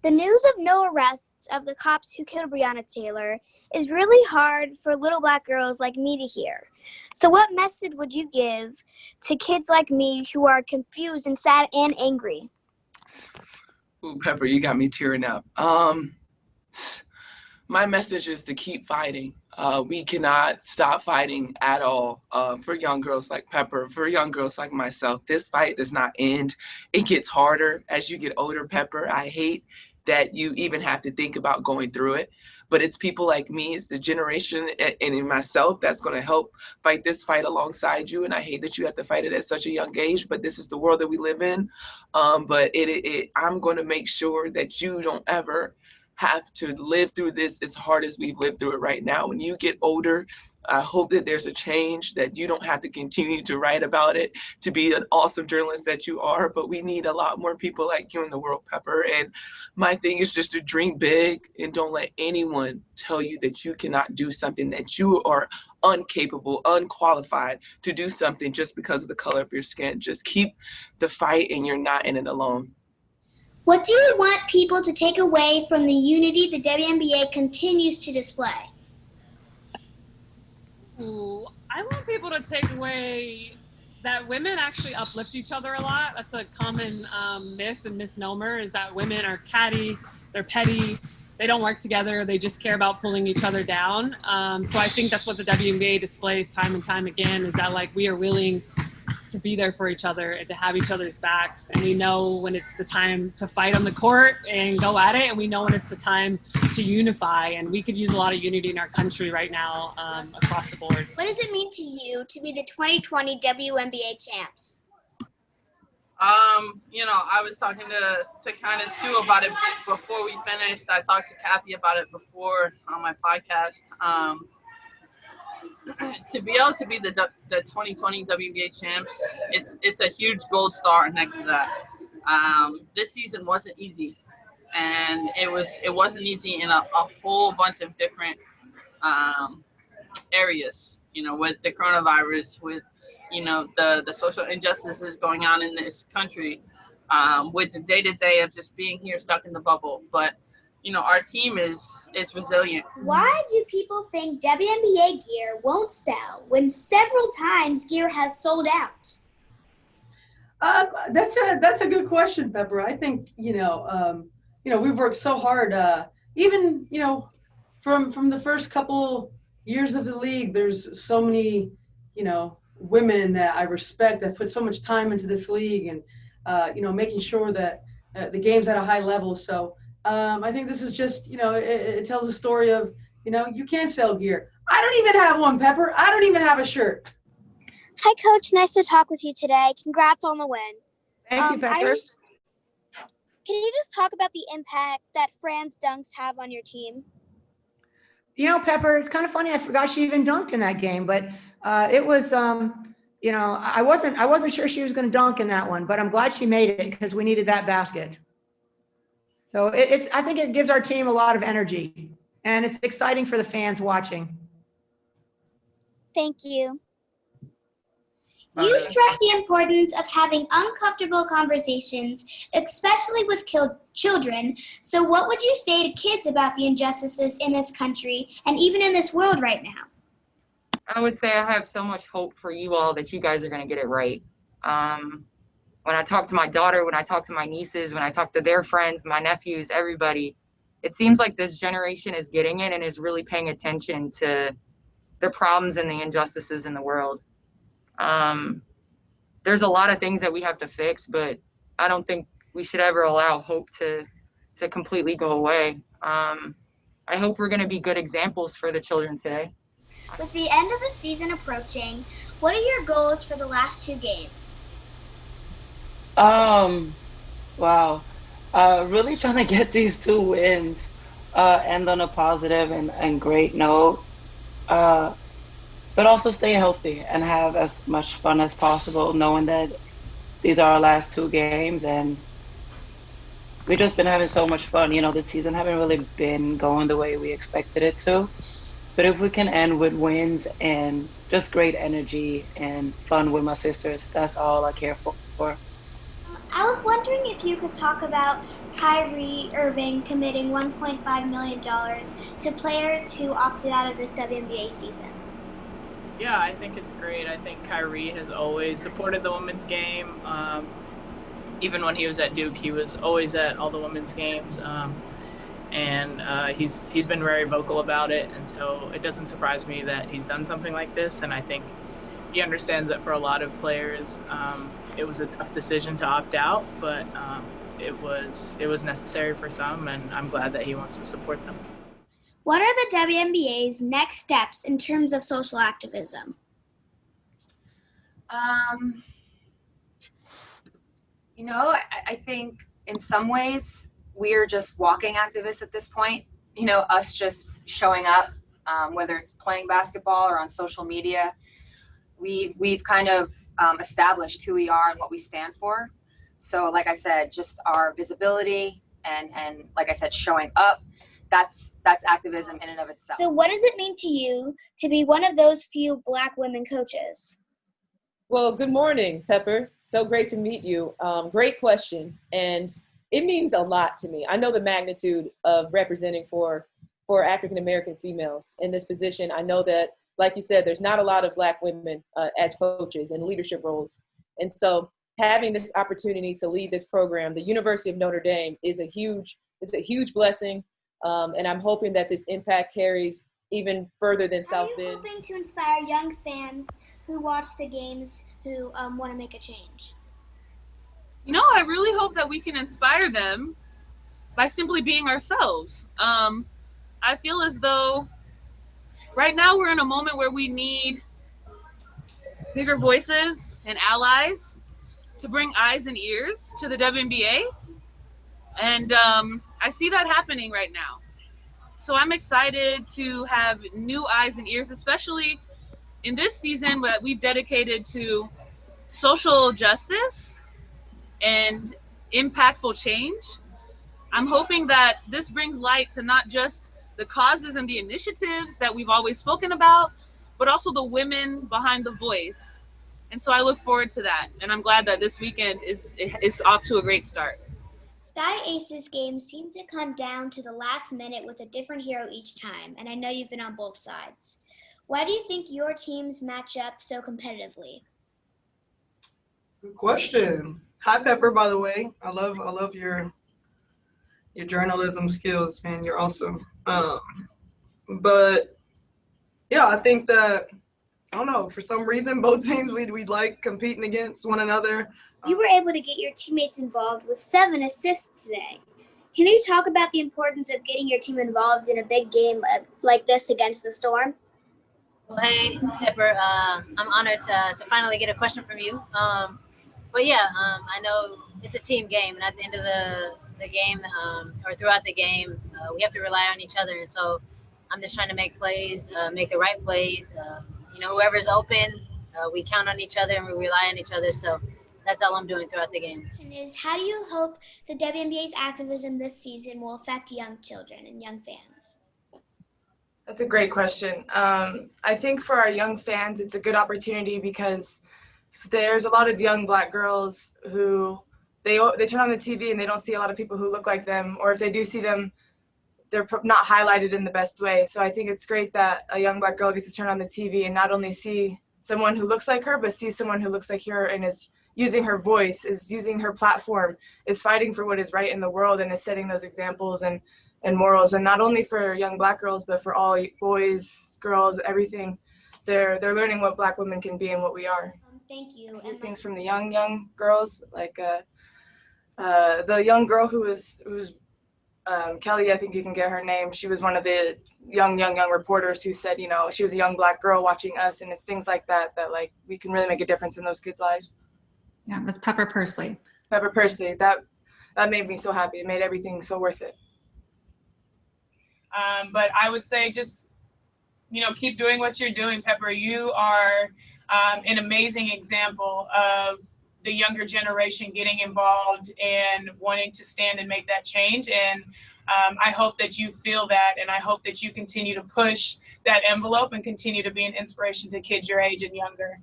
The news of no arrests of the cops who killed Breonna Taylor is really hard for little Black girls like me to hear. So what message would you give to kids like me who are confused and sad and angry? Ooh, Pepper, you got me tearing up. My message is to keep fighting. We cannot stop fighting at all for young girls like Pepper, for young girls like myself. This fight does not end. It gets harder as you get older, Pepper. I hate that you even have to think about going through it. But it's people like me, it's the generation and in myself that's going to help fight this fight alongside you. And I hate that you have to fight it at such a young age, but this is the world that we live in. But I'm going to make sure that you don't ever have to live through this as hard as we've lived through it right now. When you get older, I hope that there's a change, that you don't have to continue to write about it, to be an awesome journalist that you are, but we need a lot more people like you in the world, Pepper. And my thing is just to dream big and don't let anyone tell you that you cannot do something, that you are incapable, unqualified to do something just because of the color of your skin. Just keep the fight and you're not in it alone. What do you want people to take away from the unity the WNBA continues to display? Ooh, I want people to take away that women actually uplift each other a lot. That's a common myth and misnomer, is that women are catty, they're petty, they don't work together, they just care about pulling each other down. So I think that's what the WNBA displays time and time again, is that like we are willing to be there for each other and to have each other's backs. And we know when it's the time to fight on the court and go at it, and we know when it's the time to unify. And we could use a lot of unity in our country right now across the board. What does it mean to you to be the 2020 WNBA champs? I was talking to kind of Sue about it before we finished. I talked to Kathy about it before on my podcast. To be able to be the 2020 WNBA champs, it's a huge gold star next to that. This season wasn't easy, and it wasn't easy in a whole bunch of different areas. With the coronavirus, with the social injustices going on in this country, with the day-to-day of just being here stuck in the bubble. But our team is resilient. Why do people think WNBA gear won't sell when several times gear has sold out? That's a good question, Pepper. I think we've worked so hard. Even from the first couple years of the league, there's so many women that I respect that put so much time into this league, and making sure that the game's at a high level. So. I think this is just, it tells a story of, you can't sell gear. I don't even have one, Pepper. I don't even have a shirt. Hi, Coach. Nice to talk with you today. Congrats on the win. Thank you, Pepper. Can you just talk about the impact that Fran's dunks have on your team? Pepper, it's kind of funny. I forgot she even dunked in that game, but it was, I wasn't sure she was going to dunk in that one, but I'm glad she made it because we needed that basket. So I think it gives our team a lot of energy, and it's exciting for the fans watching. Thank you. You stress the importance of having uncomfortable conversations, especially with children. So what would you say to kids about the injustices in this country and even in this world right now? I would say I have so much hope for you all that you guys are going to get it right. When I talk to my daughter, when I talk to my nieces, when I talk to their friends, my nephews, everybody, it seems like this generation is getting it and is really paying attention to the problems and the injustices in the world. There's a lot of things that we have to fix, but I don't think we should ever allow hope to completely go away. I hope we're going to be good examples for the children today. With the end of the season approaching, what are your goals for the last two games? Wow. Really trying to get these 2 wins, end on a positive and great note, but also stay healthy and have as much fun as possible, knowing that these are our last 2 games, and we've just been having so much fun. The season haven't really been going the way we expected it to, but if we can end with wins and just great energy and fun with my sisters, that's all I care for. I I was wondering if you could talk about Kyrie Irving committing $1.5 million to players who opted out of this WNBA season. Yeah, I think it's great. I think Kyrie has always supported the women's game. Even when he was at Duke, he was always at all the women's games. And he's been very vocal about it. And so it doesn't surprise me that he's done something like this. And I think he understands that for a lot of players, it was a tough decision to opt out, but it was necessary for some, and I'm glad that he wants to support them. What are the WNBA's next steps in terms of social activism? I think in some ways we're just walking activists at this point. Us just showing up, whether it's playing basketball or on social media, we've kind of established who we are and what we stand for. So like I said, just our visibility and like I said, showing up, that's activism in and of itself. So what does it mean to you to be one of those few Black women coaches? Well, good morning, Pepper. So great to meet you. Great question. And it means a lot to me. I know the magnitude of representing for African-American females in this position. I know that, like you said, there's not a lot of Black women as coaches in leadership roles. And so having this opportunity to lead this program, the University of Notre Dame is a huge blessing. And I'm hoping that this impact carries even further than South Bend. Are you hoping to inspire young fans who watch the games who want to make a change? I really hope that we can inspire them by simply being ourselves. I feel as though right now we're in a moment where we need bigger voices and allies to bring eyes and ears to the WNBA. And I see that happening right now. So I'm excited to have new eyes and ears, especially in this season that we've dedicated to social justice and impactful change. I'm hoping that this brings light to not just the causes and the initiatives that we've always spoken about, but also the women behind the voice. And so I look forward to that. And I'm glad that this weekend is off to a great start. Sky Aces games seem to come down to the last minute with a different hero each time, and I know you've been on both sides. Why do you think your teams match up so competitively? Good question. Hi, Pepper, by the way. I love your journalism skills, man. You're awesome. But yeah, I think that, I don't know, for some reason, both teams, we like competing against one another. You were able to get your teammates involved with 7 assists today. Can you talk about the importance of getting your team involved in a big game like this against the Storm? Well, hey, Pepper, I'm honored to finally get a question from you. But yeah, I know it's a team game, and at the end of the game or throughout the game, we have to rely on each other. And so I'm just trying to make plays, make the right plays. Whoever's open, we count on each other and we rely on each other. So that's all I'm doing throughout the game. How do you hope the WNBA's activism this season will affect young children and young fans? That's a great question. I think for our young fans, it's a good opportunity because there's a lot of young Black girls who they turn on the TV and they don't see a lot of people who look like them, or if they do see them, they're not highlighted in the best way. So I think it's great that a young Black girl gets to turn on the TV and not only see someone who looks like her, but see someone who looks like her and is using her voice, is using her platform, is fighting for what is right in the world, and is setting those examples and morals. And not only for young Black girls, but for all boys, girls, everything. They're learning what Black women can be and what we are. Thank you. And things from the young girls, like the young girl who was Kelly, I think you can get her name. She was one of the young reporters who said, she was a young Black girl watching us, and it's things like that like we can really make a difference in those kids' lives. Yeah, that's Pepper Pursley. Pepper Pursley, that made me so happy. It made everything so worth it. But I would say just, keep doing what you're doing, Pepper. You are an amazing example of the younger generation getting involved and wanting to stand and make that change. And I hope that you feel that, and I hope that you continue to push that envelope and continue to be an inspiration to kids your age and younger.